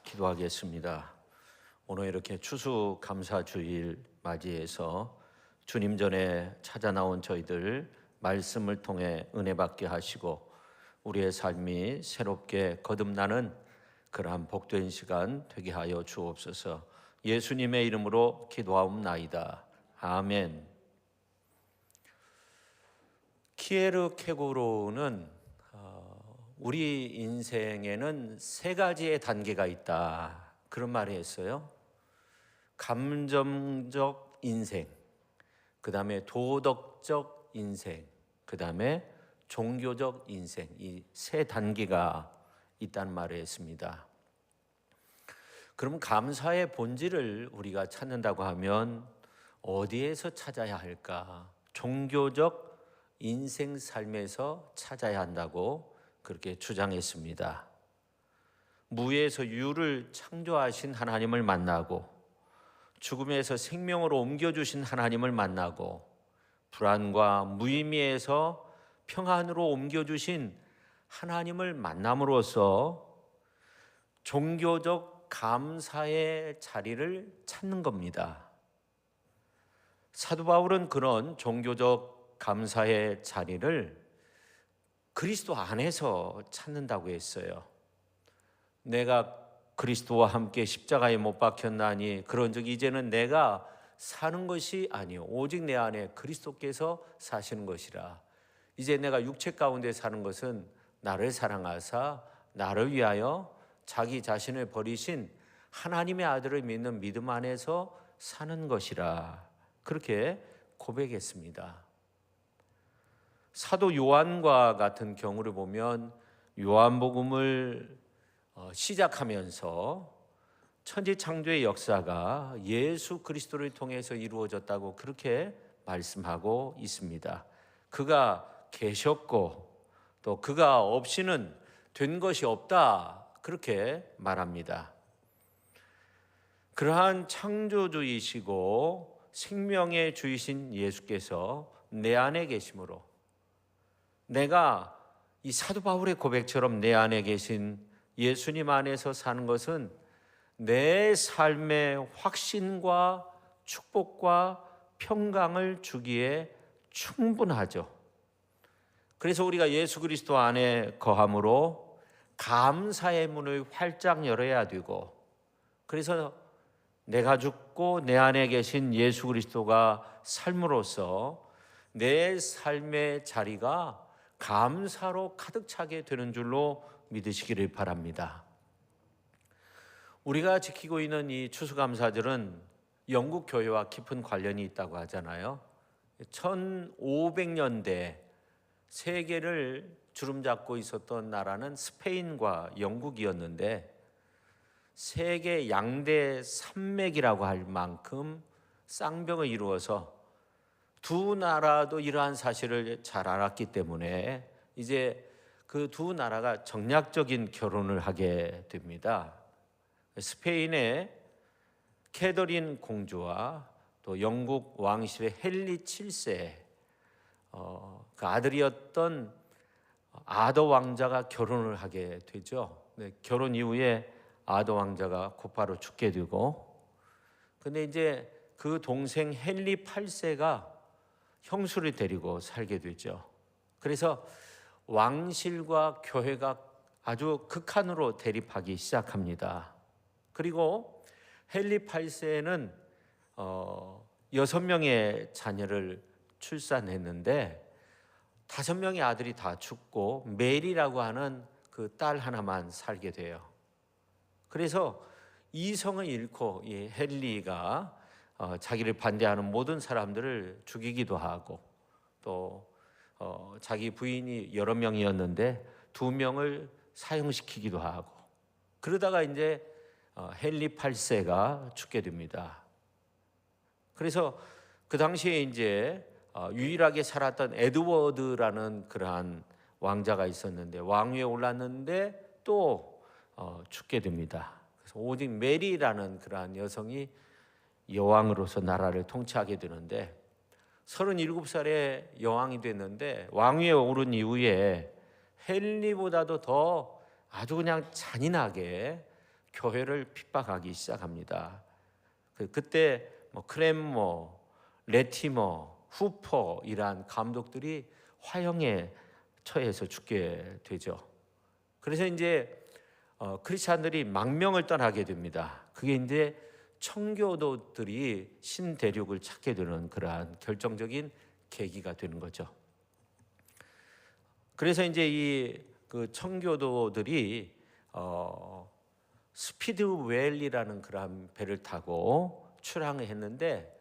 기도하겠습니다. 오늘 이렇게 추수감사주일 맞이해서 주님 전에 찾아 나온 저희들 말씀을 통해 은혜 받게 하시고 우리의 삶이 새롭게 거듭나는 그러한 복된 시간 되게 하여 주옵소서. 예수님의 이름으로 기도하옵나이다. 아멘. 키에르케고로는 우리 인생에는 세 가지의 단계가 있다, 그런 말을 했어요. 감정적 인생, 그 다음에 도덕적 인생, 그 다음에 종교적 인생, 이 세 단계가 있다는 말을 했습니다. 그럼 감사의 본질을 우리가 찾는다고 하면 어디에서 찾아야 할까? 종교적 인생 삶에서 찾아야 한다고 그렇게 주장했습니다. 무에서 유를 창조하신 하나님을 만나고 죽음에서 생명으로 옮겨주신 하나님을 만나고 불안과 무의미에서 평안으로 옮겨주신 하나님을 만남으로써 종교적 감사의 자리를 찾는 겁니다. 사도 바울은 그런 종교적 감사의 자리를 그리스도 안에서 찾는다고 했어요. 내가 그리스도와 함께 십자가에 못 박혔나니 그런즉 이제는 내가 사는 것이 아니요 오직 내 안에 그리스도께서 사시는 것이라. 이제 내가 육체 가운데 사는 것은 나를 사랑하사 나를 위하여 자기 자신을 버리신 하나님의 아들을 믿는 믿음 안에서 사는 것이라. 그렇게 고백했습니다. 사도 요한과 같은 경우를 보면 요한복음을 시작하면서 천지창조의 역사가 예수 그리스도를 통해서 이루어졌다고 그렇게 말씀하고 있습니다. 그가 계셨고 또 그가 없이는 된 것이 없다, 그렇게 말합니다. 그러한 창조주이시고 생명의 주이신 예수께서 내 안에 계심으로 내가 이 사도 바울의 고백처럼 내 안에 계신 예수님 안에서 사는 것은 내 삶의 확신과 축복과 평강을 주기에 충분하죠. 그래서 우리가 예수 그리스도 안에 거함으로 감사의 문을 활짝 열어야 되고, 그래서 내가 죽고 내 안에 계신 예수 그리스도가 삶으로써 내 삶의 자리가 감사로 가득 차게 되는 줄로 믿으시기를 바랍니다. 우리가 지키고 있는 이 추수감사절은 영국 교회와 깊은 관련이 있다고 하잖아요. 1500년대 세계를 주름잡고 있었던 나라는 스페인과 영국이었는데 세계 양대 산맥이라고 할 만큼 쌍벽을 이루어서 두 나라도 이러한 사실을 잘 알았기 때문에 이제 그 두 나라가 정략적인 결혼을 하게 됩니다. 스페인의 캐더린 공주와 또 영국 왕실의 헨리 7세 그 아들이었던 아더 왕자가 결혼을 하게 되죠. 결혼 이후에 아더 왕자가 곧바로 죽게 되고, 근데 이제 그 동생 헨리 8세가 형수를 데리고 살게 되죠. 그래서 왕실과 교회가 아주 극한으로 대립하기 시작합니다. 그리고 헨리 8세는 6명의 자녀를 출산했는데 5명의 아들이 다 죽고 메리라고 하는 그 딸 하나만 살게 돼요. 그래서 이성을 잃고 이 헨리가 자기를 반대하는 모든 사람들을 죽이기도 하고 또 자기 부인이 여러 명이었는데 2명을 사형시키기도 하고, 그러다가 이제 헨리 8세가 죽게 됩니다. 그래서 그 당시에 이제 유일하게 살았던 에드워드라는 그러한 왕자가 있었는데 왕위에 올랐는데 또 죽게 됩니다. 그래서 오직 메리라는 그러한 여성이 여왕으로서 나라를 통치하게 되는데 37살에 여왕이 됐는데 왕위에 오른 이후에 헨리보다도 더 아주 그냥 잔인하게 교회를 핍박하기 시작합니다. 그때 크렘모, 레티머, 후퍼 이란 감독들이 화형에 처해서 죽게 되죠. 그래서 이제 크리스찬들이 망명을 떠나게 됩니다. 그게 이제 청교도들이 신대륙을 찾게 되는 그러한 결정적인 계기가 되는 거죠. 그래서 이제 이 그 청교도들이 스피드웰이라는 그런 배를 타고 출항을 했는데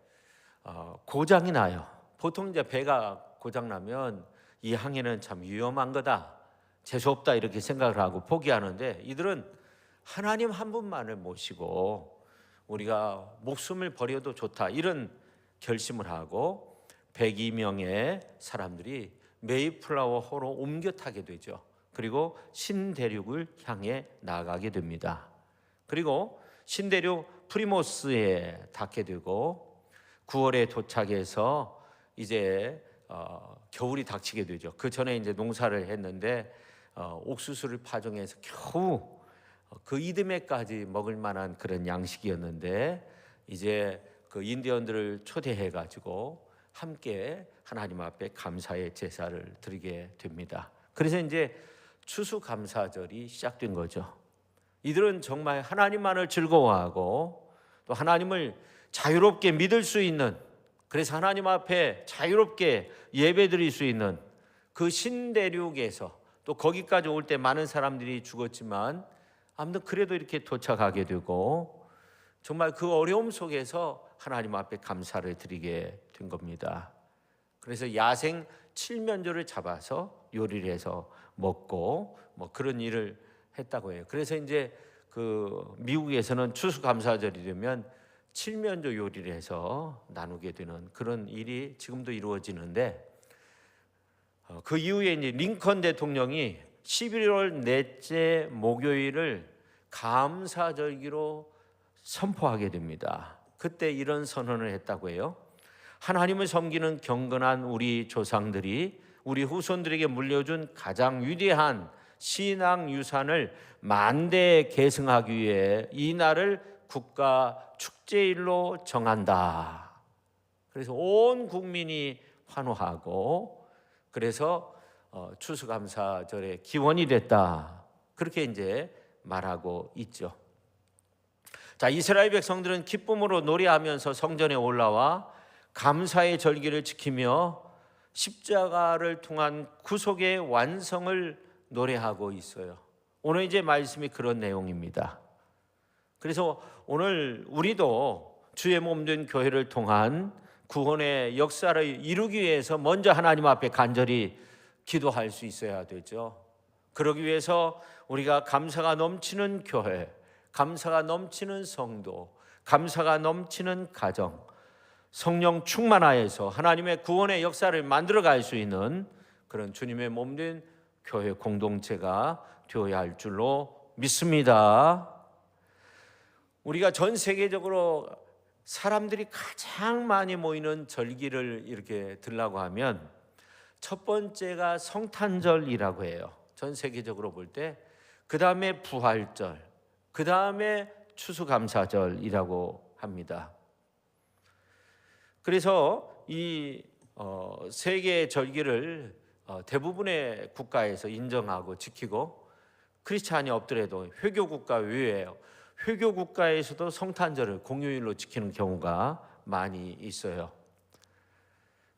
고장이 나요. 보통 이제 배가 고장 나면 이 항해는 참 위험한 거다, 재수 없다 이렇게 생각을 하고 포기하는데, 이들은 하나님 한 분만을 모시고 우리가 목숨을 버려도 좋다 이런 결심을 하고 102명의 사람들이 메이플라워 호로 옮겨 타게 되죠. 그리고 신대륙을 향해 나아가게 됩니다. 그리고 신대륙 프리모스에 닿게 되고 9월에 도착해서 이제 겨울이 닥치게 되죠. 그 전에 이제 농사를 했는데 옥수수를 파종해서 겨우 그 이듬해까지 먹을 만한 그런 양식이었는데, 이제 그 인디언들을 초대해 가지고 함께 하나님 앞에 감사의 제사를 드리게 됩니다. 그래서 이제 추수감사절이 시작된 거죠. 이들은 정말 하나님만을 즐거워하고 또 하나님을 자유롭게 믿을 수 있는, 그래서 하나님 앞에 자유롭게 예배드릴 수 있는 그 신대륙에서, 또 거기까지 올 때 많은 사람들이 죽었지만 아무튼 그래도 이렇게 도착하게 되고 정말 그 어려움 속에서 하나님 앞에 감사를 드리게 된 겁니다. 그래서 야생 칠면조를 잡아서 요리를 해서 먹고 그런 일을 했다고 해요. 그래서 이제 그 미국에서는 추수감사절이 되면 칠면조 요리를 해서 나누게 되는 그런 일이 지금도 이루어지는데, 그 이후에 이제 링컨 대통령이 11월 넷째 목요일을 감사절기로 선포하게 됩니다. 그때 이런 선언을 했다고 해요. 하나님을 섬기는 경건한 우리 조상들이 우리 후손들에게 물려준 가장 위대한 신앙 유산을 만대에 계승하기 위해 이 날을 국가 축제일로 정한다. 그래서 온 국민이 환호하고, 그래서 추수감사절의 기원이 됐다, 그렇게 이제 말하고 있죠. 자, 이스라엘 백성들은 기쁨으로 노래하면서 성전에 올라와 감사의 절기를 지키며 십자가를 통한 구속의 완성을 노래하고 있어요. 오늘 이제 말씀이 그런 내용입니다. 그래서 오늘 우리도 주의 몸된 교회를 통한 구원의 역사를 이루기 위해서 먼저 하나님 앞에 간절히 기도할 수 있어야 되죠. 그러기 위해서 우리가 감사가 넘치는 교회, 감사가 넘치는 성도, 감사가 넘치는 가정, 성령 충만하여서 하나님의 구원의 역사를 만들어갈 수 있는 그런 주님의 몸된 교회 공동체가 되어야 할 줄로 믿습니다. 우리가 전 세계적으로 사람들이 가장 많이 모이는 절기를 이렇게 들라고 하면 첫 번째가 성탄절이라고 해요. 전 세계적으로 볼 때. 그 다음에 부활절, 그 다음에 추수감사절이라고 합니다. 그래서 이 세계 절기를 대부분의 국가에서 인정하고 지키고, 크리스찬이 없더라도 회교 국가 외에요, 회교 국가에서도 성탄절을 공휴일로 지키는 경우가 많이 있어요.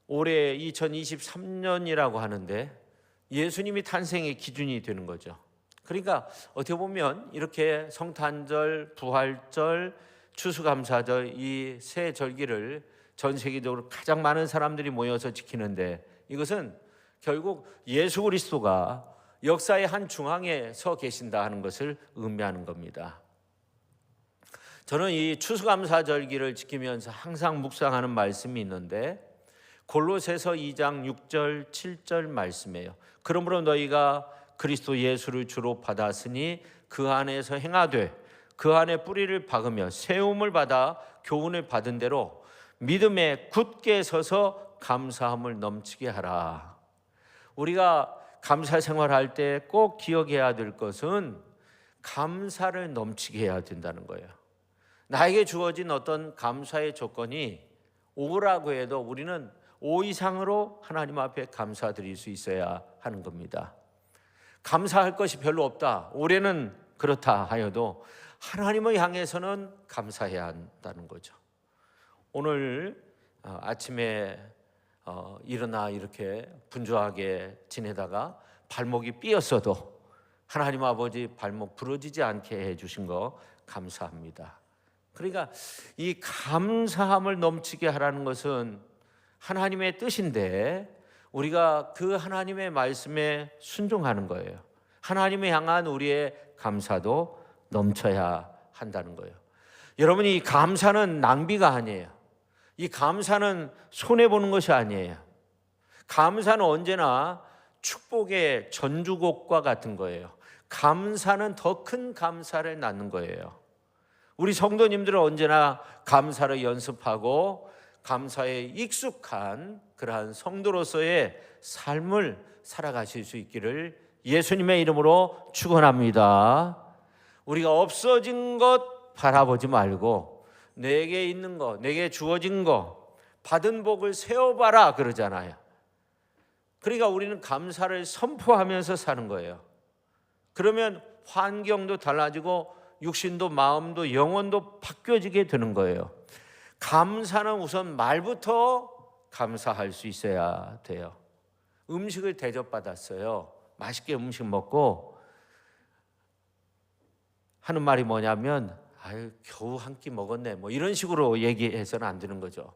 올해 2023년이라고 하는데 예수님이 탄생의 기준이 되는 거죠. 그러니까 어떻게 보면 이렇게 성탄절, 부활절, 추수감사절 이 세 절기를 전 세계적으로 가장 많은 사람들이 모여서 지키는데, 이것은 결국 예수 그리스도가 역사의 한 중앙에 서 계신다 하는 것을 의미하는 겁니다. 저는 이 추수감사절기를 지키면서 항상 묵상하는 말씀이 있는데 골로새서 2장 6절 7절 말씀이에요. 그러므로 너희가 그리스도 예수를 주로 받았으니 그 안에서 행하되 그 안에 뿌리를 박으며 세움을 받아 교훈을 받은 대로 믿음에 굳게 서서 감사함을 넘치게 하라. 우리가 감사 생활할 때 꼭 기억해야 될 것은 감사를 넘치게 해야 된다는 거예요. 나에게 주어진 어떤 감사의 조건이 5라고 해도 우리는 5 이상으로 하나님 앞에 감사드릴 수 있어야 하는 겁니다. 감사할 것이 별로 없다, 올해는 그렇다 하여도 하나님을 향해서는 감사해야 한다는 거죠. 오늘 아침에 일어나 이렇게 분주하게 지내다가 발목이 삐었어도 하나님 아버지 발목 부러지지 않게 해주신 거 감사합니다. 그러니까 이 감사함을 넘치게 하라는 것은 하나님의 뜻인데 우리가 그 하나님의 말씀에 순종하는 거예요. 하나님을 향한 우리의 감사도 넘쳐야 한다는 거예요. 여러분, 이 감사는 낭비가 아니에요. 이 감사는 손해보는 것이 아니에요. 감사는 언제나 축복의 전주곡과 같은 거예요. 감사는 더 큰 감사를 낳는 거예요. 우리 성도님들은 언제나 감사를 연습하고 감사에 익숙한 그러한 성도로서의 삶을 살아가실 수 있기를 예수님의 이름으로 축원합니다. 우리가 없어진 것 바라보지 말고 내게 있는 것, 내게 주어진 것, 받은 복을 세어봐라 그러잖아요. 그러니까 우리는 감사를 선포하면서 사는 거예요. 그러면 환경도 달라지고 육신도 마음도 영혼도 바뀌어지게 되는 거예요. 감사는 우선 말부터 감사할 수 있어야 돼요. 음식을 대접받았어요. 맛있게 음식 먹고 하는 말이 뭐냐면 아유, 겨우 한 끼 먹었네, 뭐 이런 식으로 얘기해서는 안 되는 거죠.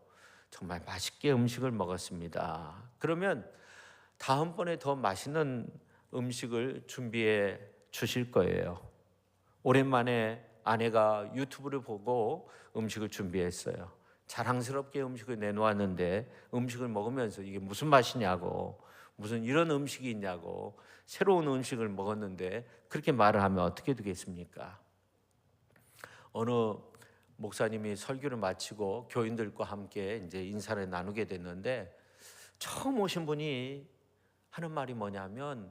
정말 맛있게 음식을 먹었습니다. 그러면 다음번에 더 맛있는 음식을 준비해 주실 거예요. 오랜만에 아내가 유튜브를 보고 음식을 준비했어요. 자랑스럽게 음식을 내놓았는데 음식을 먹으면서 이게 무슨 맛이냐고, 무슨 이런 음식이 있냐고, 새로운 음식을 먹었는데 그렇게 말을 하면 어떻게 되겠습니까? 어느 목사님이 설교를 마치고 교인들과 함께 이제 인사를 나누게 됐는데 처음 오신 분이 하는 말이 뭐냐면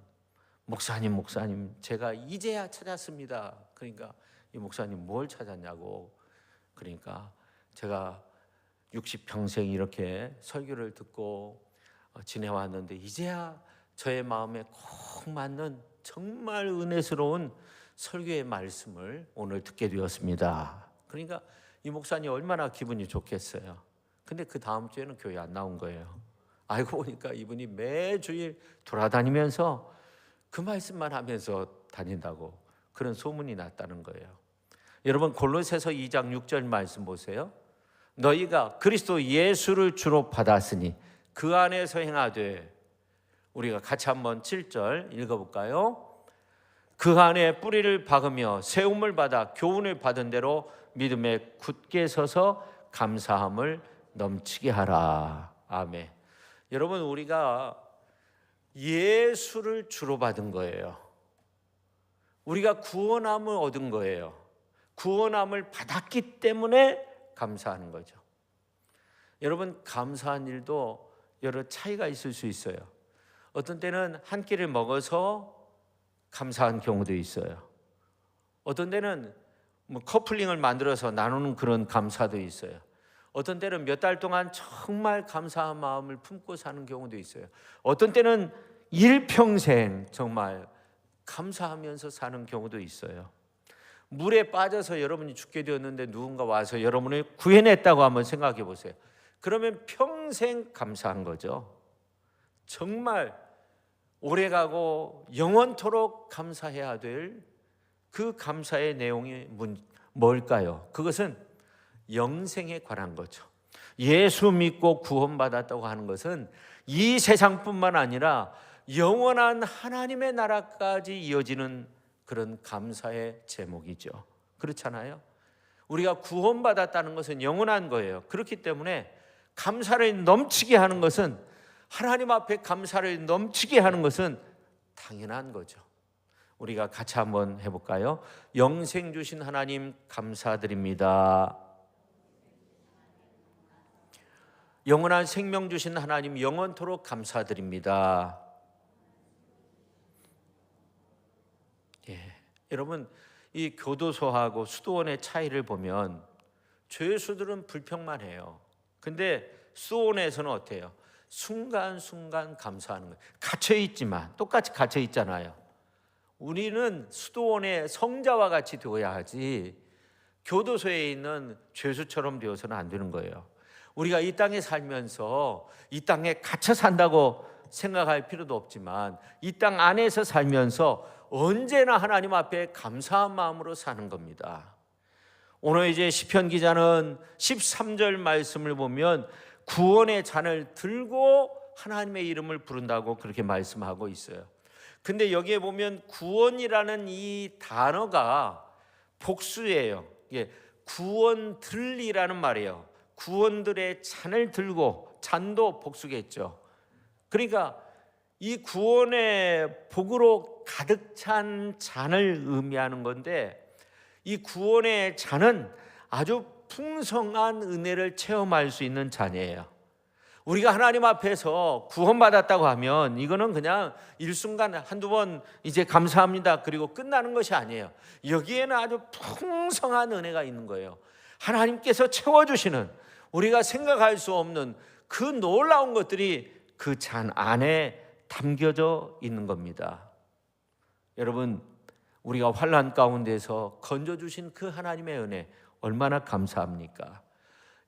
목사님 제가 이제야 찾았습니다. 그러니까 이 목사님 뭘 찾았냐고. 그러니까 제가 60평생 이렇게 설교를 듣고 지내왔는데 이제야 저의 마음에 꼭 맞는 정말 은혜스러운 설교의 말씀을 오늘 듣게 되었습니다. 그러니까 이 목사님 얼마나 기분이 좋겠어요. 근데 그 다음 주에는 교회 안 나온 거예요. 알고 보니까 이분이 매주일 돌아다니면서 그 말씀만 하면서 다닌다고 그런 소문이 났다는 거예요. 여러분, 골로새서 2장 6절 말씀 보세요. 너희가 그리스도 예수를 주로 받았으니 그 안에서 행하되, 우리가 같이 한번 7절 읽어볼까요? 그 안에 뿌리를 박으며 세움을 받아 교훈을 받은 대로 믿음에 굳게 서서 감사함을 넘치게 하라. 아멘. 여러분, 우리가 예수를 주로 받은 거예요. 우리가 구원함을 얻은 거예요. 구원함을 받았기 때문에 감사하는 거죠. 여러분, 감사한 일도 여러 차이가 있을 수 있어요. 어떤 때는 한 끼를 먹어서 감사한 경우도 있어요. 어떤 때는 커플링을 만들어서 나누는 그런 감사도 있어요. 어떤 때는 몇 달 동안 정말 감사한 마음을 품고 사는 경우도 있어요. 어떤 때는 일평생 정말 감사하면서 사는 경우도 있어요. 물에 빠져서 여러분이 죽게 되었는데 누군가 와서 여러분을 구해냈다고 한번 생각해 보세요. 그러면 평생 감사한 거죠. 정말 오래가고 영원토록 감사해야 될 그 감사의 내용이 뭘까요? 그것은 영생에 관한 거죠. 예수 믿고 구원받았다고 하는 것은 이 세상뿐만 아니라 영원한 하나님의 나라까지 이어지는 그런 감사의 제목이죠. 그렇잖아요. 우리가 구원받았다는 것은 영원한 거예요. 그렇기 때문에 감사를 넘치게 하는 것은, 하나님 앞에 감사를 넘치게 하는 것은 당연한 거죠. 우리가 같이 한번 해볼까요? 영생 주신 하나님 감사드립니다. 영원한 생명 주신 하나님 영원토록 감사드립니다. 예, 여러분, 이 교도소하고 수도원의 차이를 보면 죄수들은 불평만 해요. 근데 수도원에서는 어때요? 순간순간 감사하는 거예요. 갇혀있지만 똑같이 갇혀있잖아요. 우리는 수도원의 성자와 같이 되어야 하지 교도소에 있는 죄수처럼 되어서는 안 되는 거예요. 우리가 이 땅에 살면서 이 땅에 갇혀 산다고 생각할 필요도 없지만 이 땅 안에서 살면서 언제나 하나님 앞에 감사한 마음으로 사는 겁니다. 오늘 이제 시편 기자는 13절 말씀을 보면 구원의 잔을 들고 하나님의 이름을 부른다고 그렇게 말씀하고 있어요. 근데 여기에 보면 구원이라는 이 단어가 복수예요. 이게 구원들이라는 말이에요. 구원들의 잔을 들고, 잔도 복수겠죠. 그러니까 이 구원의 복으로 가득 찬 잔을 의미하는 건데, 이 구원의 잔은 아주 풍성한 은혜를 체험할 수 있는 잔이에요. 우리가 하나님 앞에서 구원받았다고 하면 이거는 그냥 일순간 한두 번 이제 감사합니다 그리고 끝나는 것이 아니에요. 여기에는 아주 풍성한 은혜가 있는 거예요. 하나님께서 채워주시는, 우리가 생각할 수 없는 그 놀라운 것들이 그 잔 안에 담겨져 있는 겁니다. 여러분, 우리가 환난 가운데서 건져주신 그 하나님의 은혜 얼마나 감사합니까?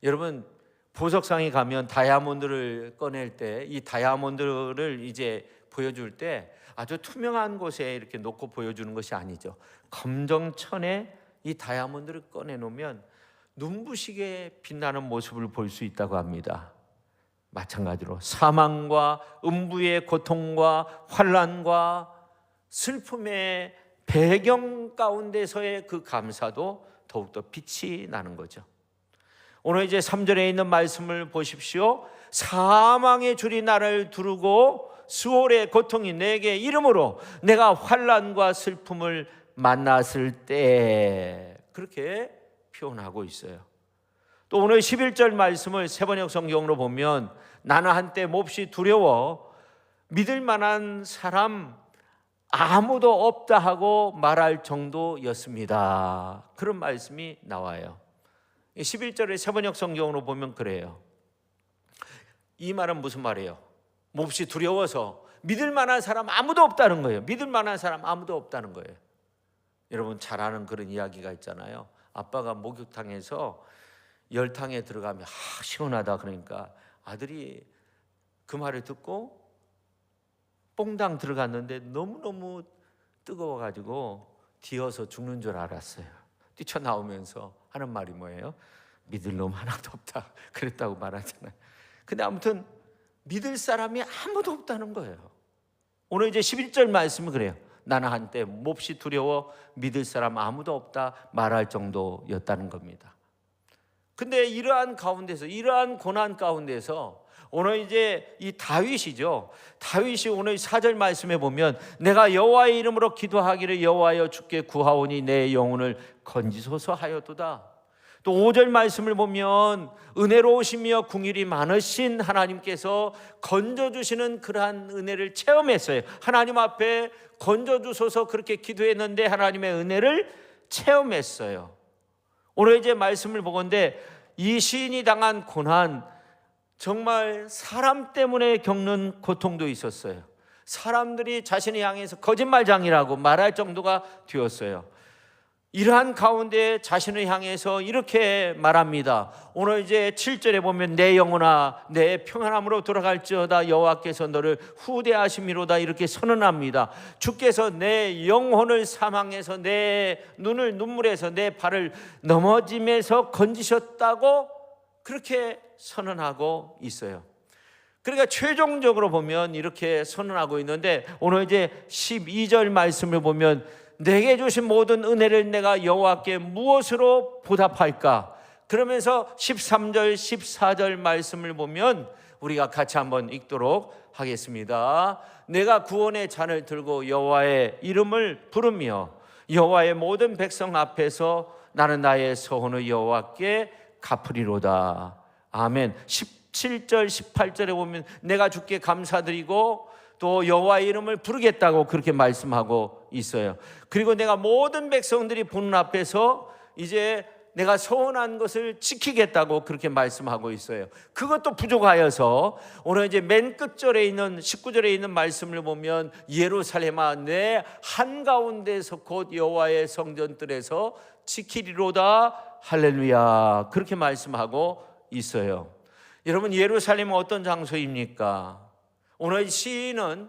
여러분, 보석상에 가면 다이아몬드를 꺼낼 때 이 다이아몬드를 이제 보여줄 때 아주 투명한 곳에 이렇게 놓고 보여주는 것이 아니죠. 검정천에 이 다이아몬드를 꺼내놓으면 눈부시게 빛나는 모습을 볼 수 있다고 합니다. 마찬가지로 사망과 음부의 고통과 환난과 슬픔의 배경 가운데서의 그 감사도 더욱더 빛이 나는 거죠. 오늘 이제 3절에 있는 말씀을 보십시오. 사망의 줄이 나를 두르고 수월의 고통이 내게 이름으로 내가 환난과 슬픔을 만났을 때, 그렇게 표현하고 있어요. 또 오늘 11절 말씀을 세번역 성경으로 보면 나는 한때 몹시 두려워 믿을 만한 사람 아무도 없다 하고 말할 정도였습니다. 그런 말씀이 나와요. 11절의 세번역 성경으로 보면 그래요. 이 말은 무슨 말이에요? 몹시 두려워서 믿을 만한 사람 아무도 없다는 거예요. 믿을 만한 사람 아무도 없다는 거예요. 여러분 잘 아는 그런 이야기가 있잖아요. 아빠가 목욕탕에서 열탕에 들어가면 시원하다 그러니까 아들이 그 말을 듣고 뽕당 들어갔는데 너무너무 뜨거워가지고 뒤어서 죽는 줄 알았어요. 뛰쳐나오면서 하는 말이 뭐예요? 믿을 놈 하나도 없다 그랬다고 말하잖아요. 근데 아무튼 믿을 사람이 아무도 없다는 거예요. 오늘 이제 11절 말씀은 그래요. 나는 한때 몹시 두려워 믿을 사람 아무도 없다 말할 정도였다는 겁니다. 근데 이러한 가운데서, 이러한 고난 가운데서 오늘 이제 이 다윗이죠. 다윗이 오늘 4절 말씀에 보면 내가 여호와의 이름으로 기도하기를 여호와여 주께 구하오니 내 영혼을 건지소서 하였도다. 또 5절 말씀을 보면 은혜로우시며 긍휼이 많으신 하나님께서 건져주시는 그러한 은혜를 체험했어요. 하나님 앞에 건져주소서 그렇게 기도했는데 하나님의 은혜를 체험했어요. 오늘 이제 말씀을 보건대 이 시인이 당한 고난, 정말 사람 때문에 겪는 고통도 있었어요. 사람들이 자신을 향해서 거짓말장이라고 말할 정도가 되었어요. 이러한 가운데 자신을 향해서 이렇게 말합니다. 오늘 이제 7절에 보면 내 영혼아 내 평안함으로 돌아갈지어다 여호와께서 너를 후대하심이로다 이렇게 선언합니다. 주께서 내 영혼을 사망해서 내 눈을 눈물에서 내 발을 넘어짐에서 건지셨다고 그렇게 선언하고 있어요. 그러니까 최종적으로 보면 이렇게 선언하고 있는데 오늘 이제 12절 말씀을 보면 내게 주신 모든 은혜를 내가 여호와께 무엇으로 보답할까? 그러면서 13절 14절 말씀을 보면 우리가 같이 한번 읽도록 하겠습니다. 내가 구원의 잔을 들고 여호와의 이름을 부르며 여호와의 모든 백성 앞에서 나는 나의 서원을 여호와께 갚으리로다. 아멘. 17절 18절에 보면 내가 주께 감사드리고 또 여호와의 이름을 부르겠다고 그렇게 말씀하고 있어요. 그리고 내가 모든 백성들이 보는 앞에서 이제 내가 서원한 것을 지키겠다고 그렇게 말씀하고 있어요. 그것도 부족하여서 오늘 이제 맨 끝절에 있는 19절에 있는 말씀을 보면 예루살렘아 내 한가운데서 곧 여호와의 성전들에서 지키리로다 할렐루야 그렇게 말씀하고 있어요. 여러분, 예루살렘은 어떤 장소입니까? 오늘 시인은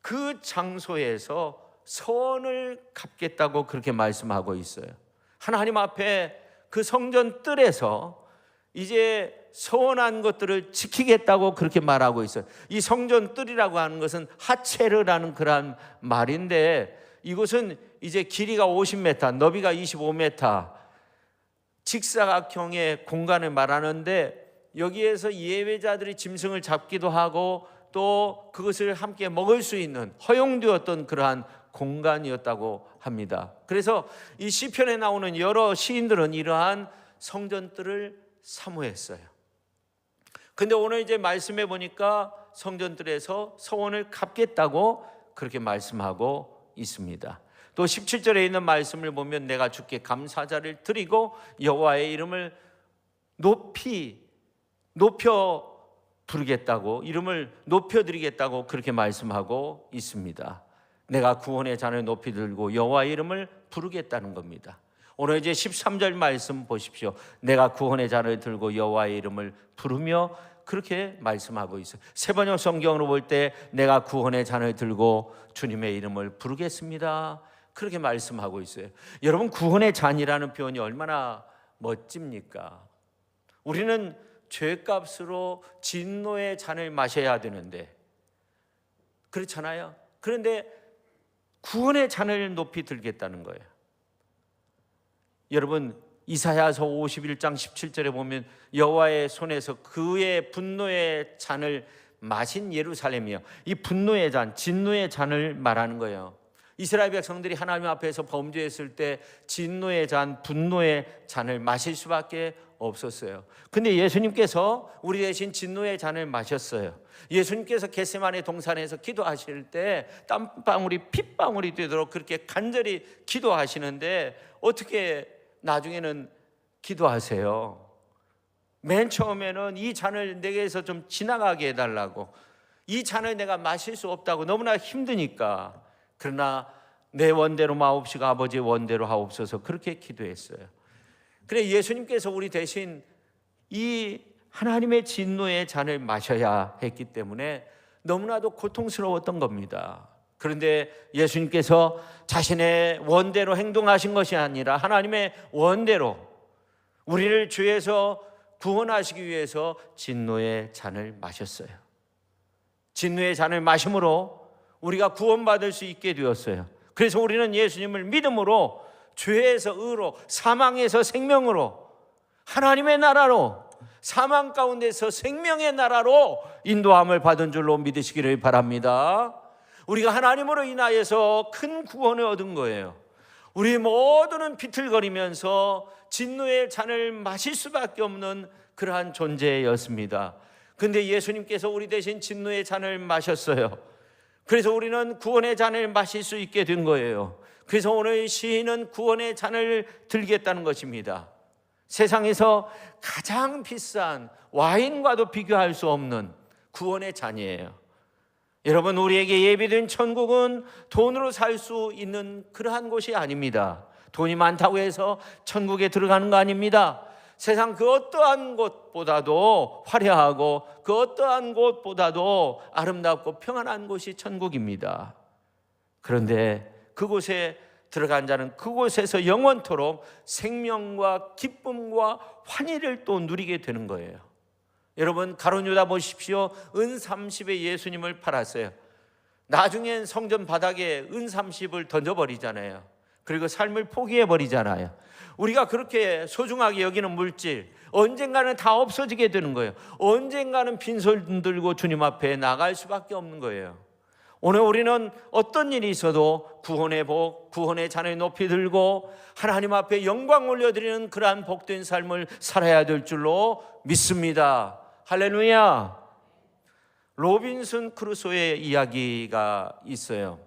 그 장소에서 서원을 갚겠다고 그렇게 말씀하고 있어요. 하나님 앞에 그 성전 뜰에서 이제 서원한 것들을 지키겠다고 그렇게 말하고 있어요. 이 성전 뜰이라고 하는 것은 하체르라는 그런 말인데, 이곳은 이제 길이가 50m, 너비가 25m, 직사각형의 공간을 말하는데, 여기에서 예배자들이 짐승을 잡기도 하고 또 그것을 함께 먹을 수 있는 허용되었던 그러한 공간이었다고 합니다. 그래서 이 시편에 나오는 여러 시인들은 이러한 성전들을 사모했어요. 근데 오늘 이제 말씀해 보니까 성전들에서 서원을 갚겠다고 그렇게 말씀하고 있습니다. 또 17절에 있는 말씀을 보면 내가 주께 감사자를 드리고 여호와의 이름을 높여 부르겠다고, 이름을 높여드리겠다고 그렇게 말씀하고 있습니다. 내가 구원의 잔을 높이 들고 여호와의 이름을 부르겠다는 겁니다. 오늘 이제 13절 말씀 보십시오. 내가 구원의 잔을 들고 여호와의 이름을 부르며 그렇게 말씀하고 있어요. 세번역 성경으로 볼 때 내가 구원의 잔을 들고 주님의 이름을 부르겠습니다 그렇게 말씀하고 있어요. 여러분, 구원의 잔이라는 표현이 얼마나 멋집니까? 우리는 죄값으로 진노의 잔을 마셔야 되는데, 그렇잖아요. 그런데 구원의 잔을 높이 들겠다는 거예요. 여러분, 이사야서 51장 17절에 보면 여호와의 손에서 그의 분노의 잔을 마신 예루살렘이요, 이 분노의 잔, 진노의 잔을 말하는 거예요. 이스라엘 백성들이 하나님 앞에서 범죄했을 때 진노의 잔, 분노의 잔을 마실 수밖에 없었어요. 근데 예수님께서 우리 대신 진노의 잔을 마셨어요. 예수님께서 겟세마네 동산에서 기도하실 때 땀방울이 핏방울이 되도록 그렇게 간절히 기도하시는데, 어떻게 나중에는 기도하세요? 맨 처음에는 이 잔을 내게서 좀 지나가게 해달라고, 이 잔을 내가 마실 수 없다고, 너무나 힘드니까. 그러나 내 원대로 마옵시고 아버지의 원대로 하옵소서 그렇게 기도했어요. 그래, 예수님께서 우리 대신 이 하나님의 진노의 잔을 마셔야 했기 때문에 너무나도 고통스러웠던 겁니다. 그런데 예수님께서 자신의 원대로 행동하신 것이 아니라 하나님의 원대로 우리를 죄에서 구원하시기 위해서 진노의 잔을 마셨어요. 진노의 잔을 마심으로 우리가 구원받을 수 있게 되었어요. 그래서 우리는 예수님을 믿음으로 죄에서 의로, 사망에서 생명으로, 하나님의 나라로, 사망 가운데서 생명의 나라로 인도함을 받은 줄로 믿으시기를 바랍니다. 우리가 하나님으로 인하여서 큰 구원을 얻은 거예요. 우리 모두는 비틀거리면서 진노의 잔을 마실 수밖에 없는 그러한 존재였습니다. 그런데 예수님께서 우리 대신 진노의 잔을 마셨어요. 그래서 우리는 구원의 잔을 마실 수 있게 된 거예요. 그래서 오늘 시인은 구원의 잔을 들겠다는 것입니다. 세상에서 가장 비싼 와인과도 비교할 수 없는 구원의 잔이에요. 여러분, 우리에게 예비된 천국은 돈으로 살 수 있는 그러한 곳이 아닙니다. 돈이 많다고 해서 천국에 들어가는 거 아닙니다. 세상 그 어떠한 곳보다도 화려하고 그 어떠한 곳보다도 아름답고 평안한 곳이 천국입니다. 그런데 그곳에 들어간 자는 그곳에서 영원토록 생명과 기쁨과 환희를 또 누리게 되는 거예요. 여러분, 가룟 유다 보십시오. 은 30에 예수님을 팔았어요. 나중엔 성전 바닥에 은 30을 던져버리잖아요. 그리고 삶을 포기해버리잖아요. 우리가 그렇게 소중하게 여기는 물질, 언젠가는 다 없어지게 되는 거예요. 언젠가는 빈손 들고 주님 앞에 나갈 수밖에 없는 거예요. 오늘 우리는 어떤 일이 있어도 구원의 복, 구원의 잔을 높이 들고 하나님 앞에 영광 올려드리는 그러한 복된 삶을 살아야 될 줄로 믿습니다. 할렐루야. 로빈슨 크루소의 이야기가 있어요.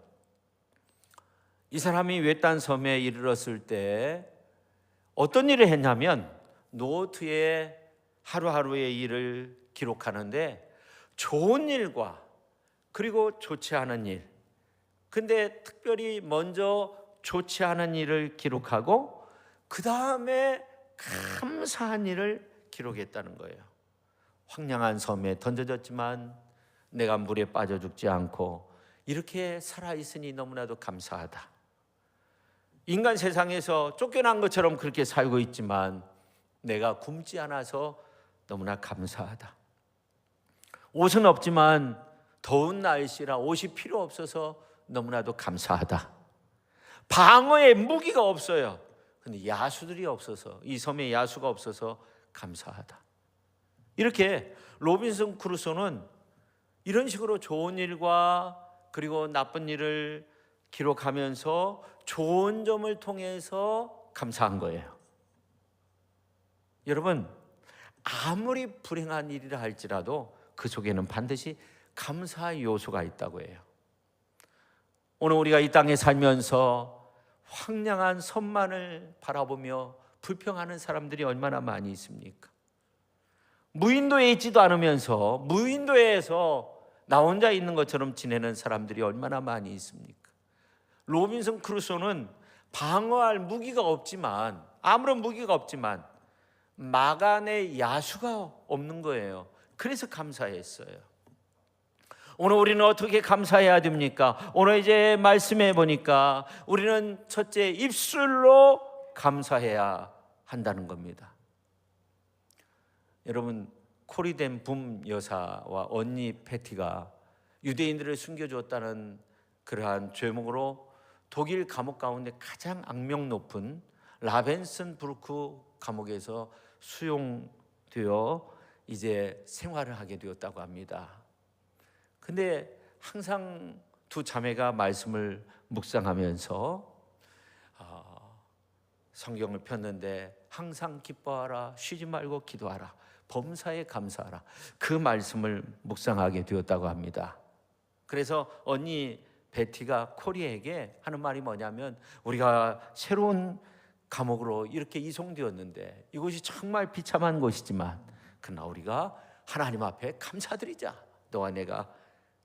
이 사람이 외딴 섬에 이르렀을 때 어떤 일을 했냐면 노트에 하루하루의 일을 기록하는데 좋은 일과 그리고 좋지 않은 일, 근데 특별히 먼저 좋지 않은 일을 기록하고 그 다음에 감사한 일을 기록했다는 거예요. 황량한 섬에 던져졌지만 내가 물에 빠져 죽지 않고 이렇게 살아있으니 너무나도 감사하다. 인간 세상에서 쫓겨난 것처럼 그렇게 살고 있지만 내가 굶지 않아서 너무나 감사하다. 옷은 없지만 더운 날씨라 옷이 필요 없어서 너무나도 감사하다. 방어에 무기가 없어요. 근데 야수들이 없어서, 이 섬에 야수가 없어서 감사하다. 이렇게 로빈슨 크루소는 이런 식으로 좋은 일과 그리고 나쁜 일을 기록하면서 좋은 점을 통해서 감사한 거예요. 여러분, 아무리 불행한 일이라 할지라도 그 속에는 반드시 감사의 요소가 있다고 해요. 오늘 우리가 이 땅에 살면서 황량한 섬만을 바라보며 불평하는 사람들이 얼마나 많이 있습니까? 무인도에 있지도 않으면서 무인도에서 나 혼자 있는 것처럼 지내는 사람들이 얼마나 많이 있습니까? 로빈슨 크루소는 방어할 무기가 없지만, 아무런 무기가 없지만 마간의 야수가 없는 거예요. 그래서 감사했어요. 오늘 우리는 어떻게 감사해야 됩니까? 오늘 이제 말씀해 보니까 우리는 첫째 입술로 감사해야 한다는 겁니다. 여러분, 코리덴 붐 여사와 언니 패티가 유대인들을 숨겨주었다는 그러한 죄목으로 독일 감옥 가운데 가장 악명 높은 라벤슨부르크 감옥에서 수용되어 이제 생활을 하게 되었다고 합니다. 근데 항상 두 자매가 말씀을 묵상하면서 성경을 폈는데 항상 기뻐하라, 쉬지 말고 기도하라, 범사에 감사하라, 그 말씀을 묵상하게 되었다고 합니다. 그래서 언니 베티가 코리에게 하는 말이 뭐냐면, 우리가 새로운 감옥으로 이렇게 이송되었는데 이곳이 정말 비참한 곳이지만 그러나 우리가 하나님 앞에 감사드리자. 너와 내가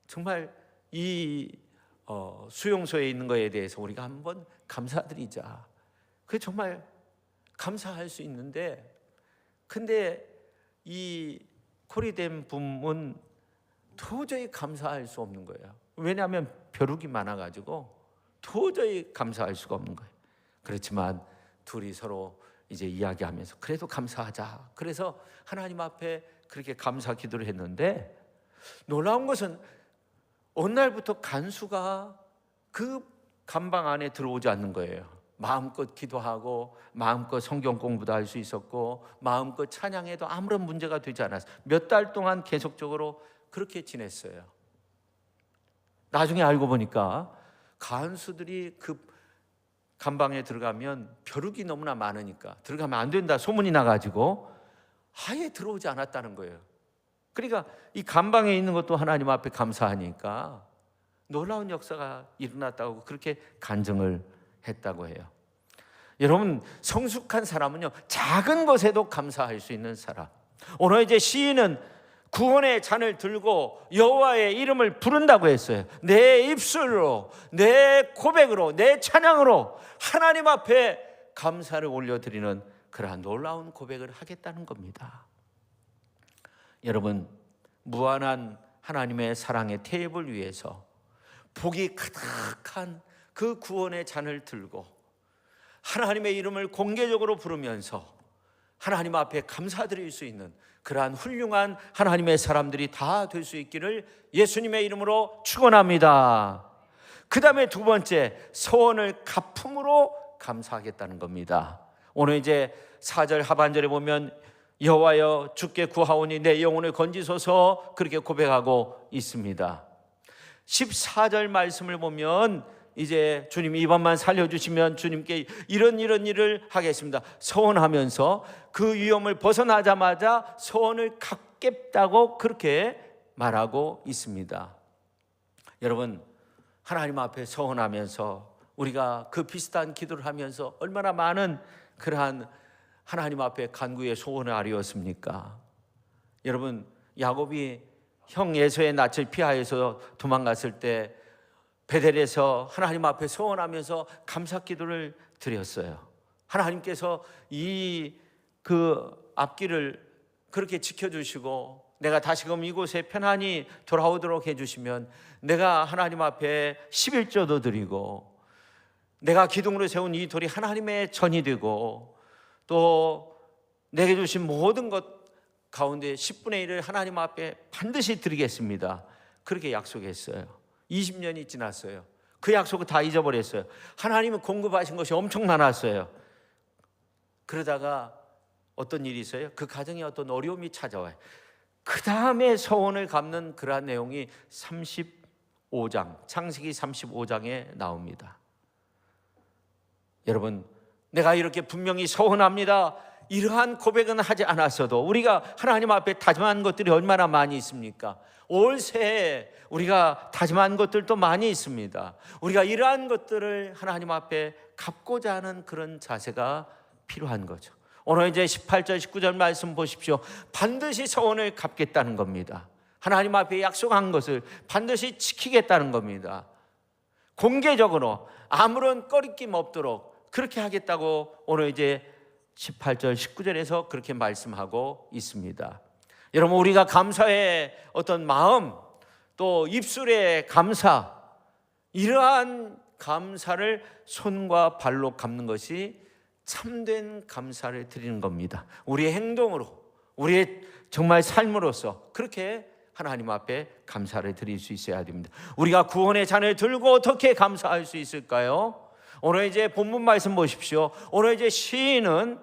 정말 이 수용소에 있는 것에 대해서 우리가 한번 감사드리자. 그게 정말 감사할 수 있는데, 근데 이 코리덴 붐은 도저히 감사할 수 없는 거예요. 왜냐하면 벼룩이 많아가지고 도저히 감사할 수가 없는 거예요. 그렇지만 둘이 서로 이제 이야기하면서 그래도 감사하자. 그래서 하나님 앞에 그렇게 감사 기도를 했는데, 놀라운 것은 어느 날부터 간수가 그 감방 안에 들어오지 않는 거예요. 마음껏 기도하고 마음껏 성경 공부도 할 수 있었고 마음껏 찬양해도 아무런 문제가 되지 않았어요. 몇 달 동안 계속적으로 그렇게 지냈어요. 나중에 알고 보니까 간수들이 그 감방에 들어가면 벼룩이 너무나 많으니까 들어가면 안 된다 소문이 나가지고 아예 들어오지 않았다는 거예요. 그러니까 이 감방에 있는 것도 하나님 앞에 감사하니까 놀라운 역사가 일어났다고 그렇게 간증을 했다고 해요. 여러분, 성숙한 사람은요, 작은 것에도 감사할 수 있는 사람. 오늘 이제 시인은 구원의 잔을 들고 여호와의 이름을 부른다고 했어요. 내 입술로, 내 고백으로, 내 찬양으로 하나님 앞에 감사를 올려드리는 그러한 놀라운 고백을 하겠다는 겁니다. 여러분, 무한한 하나님의 사랑의 테이블 위에서 복이 가득한 그 구원의 잔을 들고 하나님의 이름을 공개적으로 부르면서 하나님 앞에 감사드릴 수 있는 그러한 훌륭한 하나님의 사람들이 다 될 수 있기를 예수님의 이름으로 축원합니다. 그 다음에 두 번째, 소원을 갚음으로 감사하겠다는 겁니다. 오늘 이제 4절 하반절에 보면 여호와여 주께 구하오니 내 영혼을 건지소서, 그렇게 고백하고 있습니다. 14절 말씀을 보면 이제 주님 이번만 살려주시면 주님께 이런 일을 하겠습니다 소원하면서 그 위험을 벗어나자마자 소원을 갚겠다고 그렇게 말하고 있습니다. 여러분, 하나님 앞에 서원하면서 우리가 그 비슷한 기도를 하면서 얼마나 많은 그러한 하나님 앞에 간구의 소원을 아뢰었습니까? 여러분, 야곱이 형 에서의 낯을 피하여서 도망갔을 때 베델에서 하나님 앞에 서원하면서 감사 기도를 드렸어요. 하나님께서 그 앞길을 그렇게 지켜주시고 내가 다시금 이곳에 편안히 돌아오도록 해주시면 내가 하나님 앞에 11조도 드리고 내가 기둥으로 세운 이 돌이 하나님의 전이 되고 또 내게 주신 모든 것 가운데 10분의 1을 하나님 앞에 반드시 드리겠습니다. 그렇게 약속했어요. 20년이 지났어요. 그 약속을 다 잊어버렸어요. 하나님은 공급하신 것이 엄청 많았어요. 그러다가 어떤 일이 있어요? 그 가정에 어떤 어려움이 찾아와요. 그 다음에 소원을 갚는 그러한 내용이 35장, 창세기 35장에 나옵니다. 여러분, 내가 이렇게 분명히 소원합니다, 이러한 고백은 하지 않았어도 우리가 하나님 앞에 다짐한 것들이 얼마나 많이 있습니까? 올 새해 우리가 다짐한 것들도 많이 있습니다. 우리가 이러한 것들을 하나님 앞에 갚고자 하는 그런 자세가 필요한 거죠. 오늘 이제 18절 19절 말씀 보십시오. 반드시 소원을 갚겠다는 겁니다. 하나님 앞에 약속한 것을 반드시 지키겠다는 겁니다. 공개적으로 아무런 꺼리낌 없도록 그렇게 하겠다고 오늘 이제 18절 19절에서 그렇게 말씀하고 있습니다. 여러분, 우리가 감사의 어떤 마음, 또 입술의 감사, 이러한 감사를 손과 발로 갚는 것이 참된 감사를 드리는 겁니다. 우리의 행동으로, 우리의 정말 삶으로서 그렇게 하나님 앞에 감사를 드릴 수 있어야 됩니다. 우리가 구원의 잔을 들고 어떻게 감사할 수 있을까요? 오늘 이제 본문 말씀 보십시오. 오늘 이제 시인은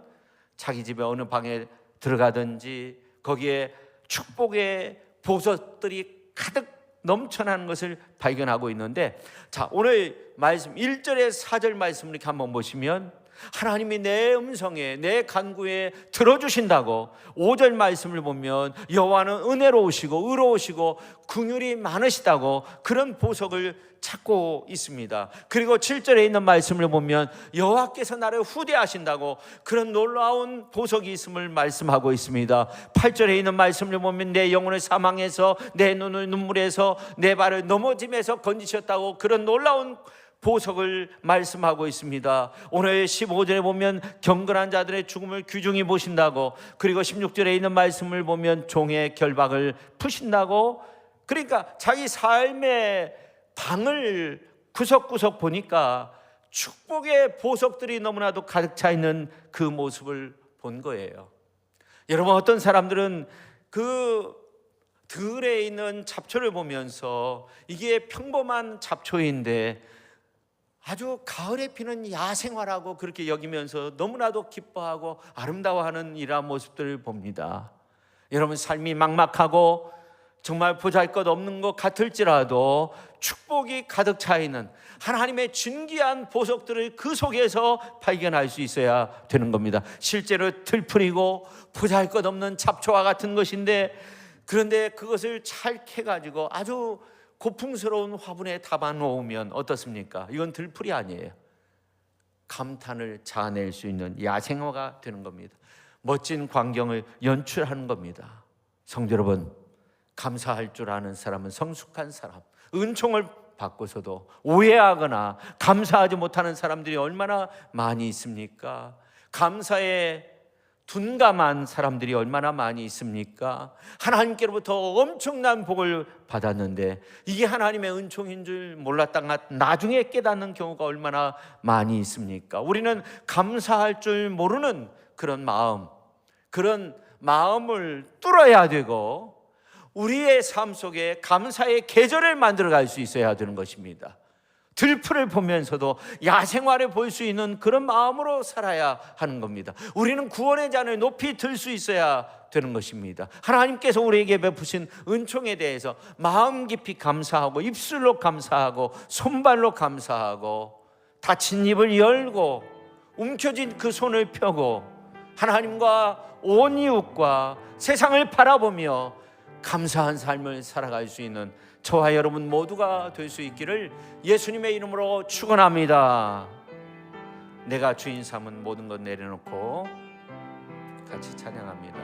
자기 집에 어느 방에 들어가든지 거기에 축복의 보석들이 가득 넘쳐나는 것을 발견하고 있는데, 자, 오늘 말씀 1절에 4절 말씀을 이렇게 한번 보시면 하나님이 내 음성에, 내 간구에 들어주신다고 5절 말씀을 보면 여호와는 은혜로우시고 의로우시고 긍휼이 많으시다고 그런 보석을 찾고 있습니다. 그리고 7절에 있는 말씀을 보면 여호와께서 나를 후대하신다고 그런 놀라운 보석이 있음을 말씀하고 있습니다. 8절에 있는 말씀을 보면 내 영혼을 사망에서, 내 눈을 눈물에서, 내 발을 넘어짐에서 건지셨다고 그런 놀라운 보석을 말씀하고 있습니다. 오늘 15절에 보면 경건한 자들의 죽음을 귀중히 보신다고, 그리고 16절에 있는 말씀을 보면 종의 결박을 푸신다고. 그러니까 자기 삶의 방을 구석구석 보니까 축복의 보석들이 너무나도 가득 차 있는 그 모습을 본 거예요. 여러분, 어떤 사람들은 그 들에 있는 잡초를 보면서 이게 평범한 잡초인데 아주 가을에 피는 야생화라고 그렇게 여기면서 너무나도 기뻐하고 아름다워하는 이러한 모습들을 봅니다. 여러분, 삶이 막막하고 정말 보잘것없는 것 같을지라도 축복이 가득 차 있는 하나님의 진귀한 보석들을 그 속에서 발견할 수 있어야 되는 겁니다. 실제로 들풀이고 보잘것없는 잡초와 같은 것인데, 그런데 그것을 잘 캐가지고 아주 고풍스러운 화분에 담아 놓으면 어떻습니까? 이건 들풀이 아니에요. 감탄을 자아낼 수 있는 야생화가 되는 겁니다. 멋진 광경을 연출하는 겁니다. 성도 여러분, 감사할 줄 아는 사람은 성숙한 사람, 은총을 받고서도 오해하거나 감사하지 못하는 사람들이 얼마나 많이 있습니까? 감사에 둔감한 사람들이 얼마나 많이 있습니까? 하나님께로부터 엄청난 복을 받았는데 이게 하나님의 은총인 줄 몰랐다가 나중에 깨닫는 경우가 얼마나 많이 있습니까? 우리는 감사할 줄 모르는 그런 마음을 뚫어야 되고 우리의 삶 속에 감사의 계절을 만들어갈 수 있어야 되는 것입니다. 들풀을 보면서도 야생화를 볼 수 있는 그런 마음으로 살아야 하는 겁니다. 우리는 구원의 잔을 높이 들 수 있어야 되는 것입니다. 하나님께서 우리에게 베푸신 은총에 대해서 마음 깊이 감사하고, 입술로 감사하고, 손발로 감사하고, 닫힌 입을 열고 움켜진 그 손을 펴고 하나님과 온 이웃과 세상을 바라보며 감사한 삶을 살아갈 수 있는 저와 여러분 모두가 될 수 있기를 예수님의 이름으로 축원합니다. 내가 주인 삼은 모든 것 내려놓고 같이 찬양합니다.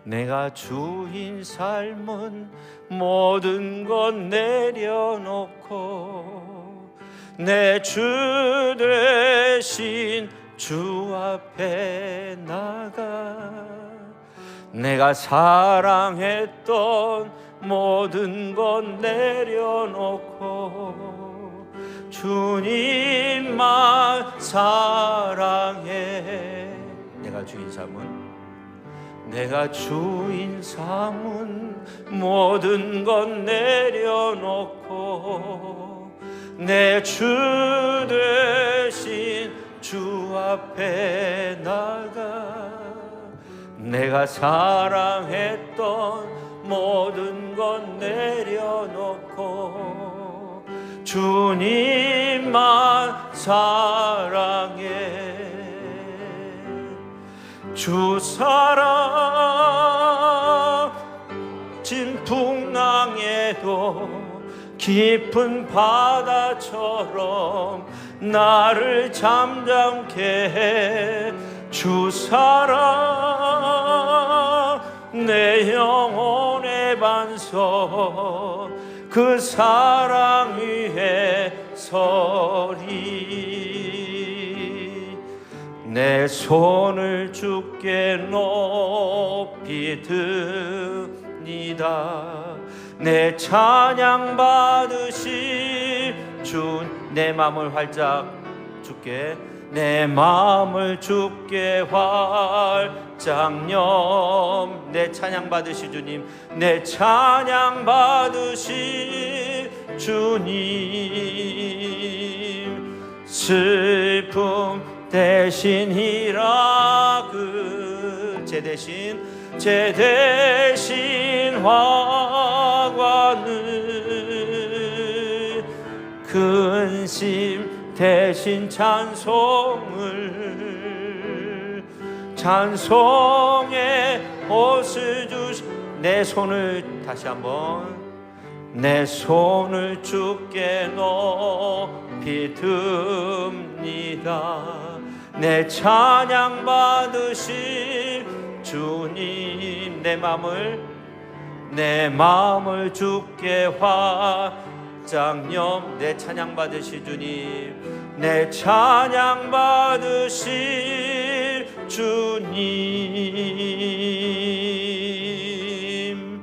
내가 주인 삶은 모든 것 내려놓고 내 주 되신 주 앞에 나가 내가 사랑했던 모든 것 내려놓고 주님만 사랑해. 내가 주인 삼은 모든 것 내려놓고 내 주 되신 주 앞에 나가 내가 사랑했던 모든 것 내려놓고 주님만 사랑해. 주 사랑 진풍랑에도 깊은 바다처럼 나를 잠잠케 해. 주 사랑 내 영혼의 반석 그 사랑 위에 서리. 내 손을 주께 높이 듭니다. 내 찬양 받으시 주. 내 마음을 활짝 주께 내 마음을 주께 활짝 여. 내 찬양 받으시 주님. 내 찬양 받으시 주님. 슬픔 대신 희락을 제 대신 화관을 근심 대신 찬송의 옷을 주시. 내 손을 다시 한번 내 손을 주께 높이 듭니다. 내 찬양 받으실 주님. 내 마음을 주께 활짝 여. 내 찬양 받으실 주님. 내 찬양 받으실 주님.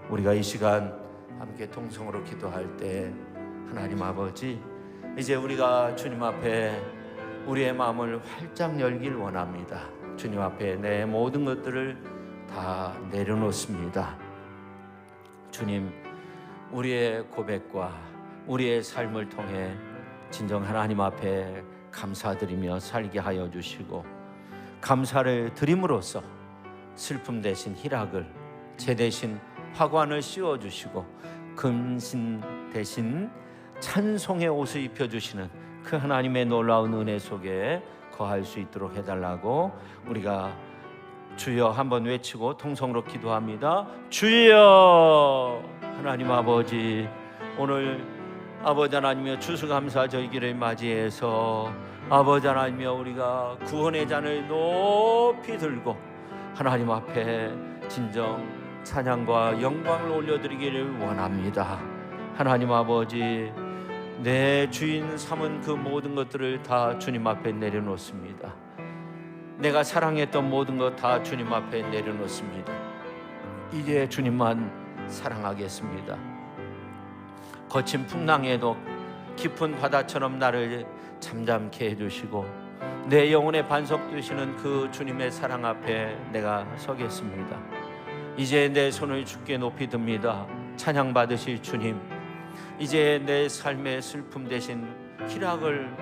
우리가 이 시간 함께 통성으로 기도할 때 하나님 아버지, 이제 우리가 주님 앞에 우리의 마음을 활짝 열길 원합니다. 주님 앞에 내 모든 것들을 다 내려놓습니다. 주님, 우리의 고백과 우리의 삶을 통해 진정 하나님 앞에 감사드리며 살게 하여 주시고, 감사를 드림으로써 슬픔 대신 희락을, 재 대신 화관을 씌워주시고, 근심 대신 찬송의 옷을 입혀주시는 그 하나님의 놀라운 은혜 속에 거할 수 있도록 해달라고 우리가 주여 한번 외치고 통성으로 기도합니다. 주여. 하나님 아버지, 오늘 아버지 하나님이여 추수감사 절기를 맞이해서 아버지 하나님이여 우리가 구원의 잔을 높이 들고 하나님 앞에 진정 찬양과 영광을 올려드리기를 원합니다. 하나님 아버지, 내 주인 삼은 그 모든 것들을 다 주님 앞에 내려놓습니다. 내가 사랑했던 모든 것 다 주님 앞에 내려놓습니다. 이제 주님만 사랑하겠습니다. 거친 풍랑에도 깊은 바다처럼 나를 잠잠케 해주시고 내 영혼의 반석 되시는 그 주님의 사랑 앞에 내가 서겠습니다. 이제 내 손을 주께 높이 듭니다. 찬양 받으실 주님, 이제 내 삶의 슬픔 대신 희락을,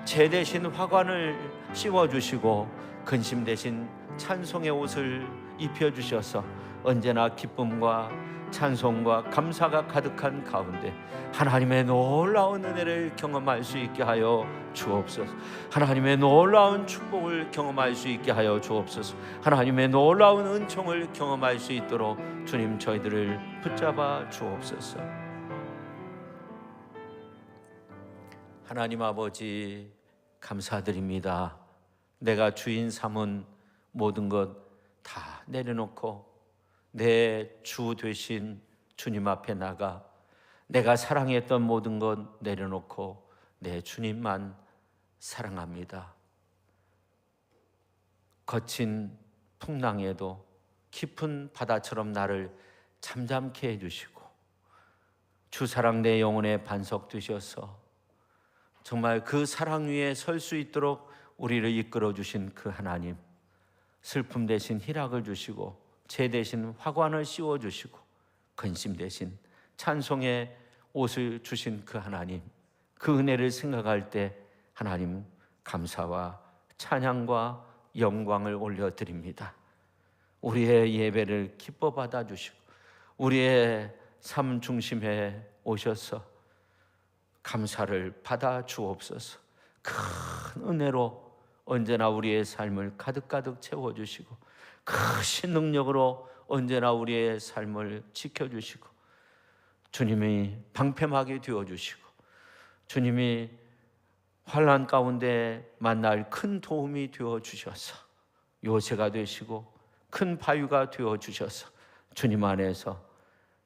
재 대신 화관을 씌워주시고 근심 대신 찬송의 옷을 입혀주셔서 언제나 기쁨과 찬송과 감사가 가득한 가운데 하나님의 놀라운 은혜를 경험할 수 있게 하여 주옵소서. 하나님의 놀라운 축복을 경험할 수 있게 하여 주옵소서. 하나님의 놀라운 은총을 경험할 수 있도록 주님 저희들을 붙잡아 주옵소서. 하나님 아버지 감사드립니다. 내가 주인 삼은 모든 것 다 내려놓고 내 주 되신 주님 앞에 나가 내가 사랑했던 모든 것 내려놓고 내 주님만 사랑합니다. 거친 풍랑에도 깊은 바다처럼 나를 잠잠케 해주시고 주 사랑 내 영혼의 반석 되셔서 정말 그 사랑 위에 설 수 있도록 우리를 이끌어 주신 그 하나님, 슬픔 대신 희락을 주시고 죄 대신 화관을 씌워 주시고 근심 대신 찬송의 옷을 주신 그 하나님, 그 은혜를 생각할 때 하나님 감사와 찬양과 영광을 올려드립니다. 우리의 예배를 기뻐 받아주시고 우리의 삶 중심에 오셔서 감사를 받아 주옵소서. 큰 은혜로 언제나 우리의 삶을 가득가득 채워주시고 크신 능력으로 언제나 우리의 삶을 지켜주시고 주님이 방패막이 되어주시고 주님이 환난 가운데 만날 큰 도움이 되어주셔서 요새가 되시고 큰 바위가 되어주셔서 주님 안에서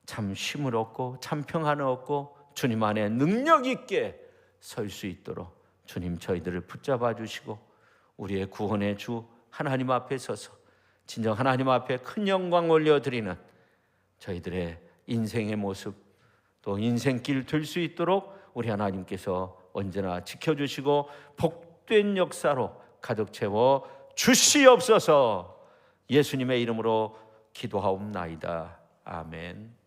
참 쉼을 얻고 참 평안을 얻고 주님 안에 능력 있게 설 수 있도록 주님 저희들을 붙잡아 주시고 우리의 구원의 주 하나님 앞에 서서 진정 하나님 앞에 큰 영광 올려드리는 저희들의 인생의 모습 또 인생길 될 수 있도록 우리 하나님께서 언제나 지켜주시고 복된 역사로 가득 채워 주시옵소서. 예수님의 이름으로 기도하옵나이다. 아멘.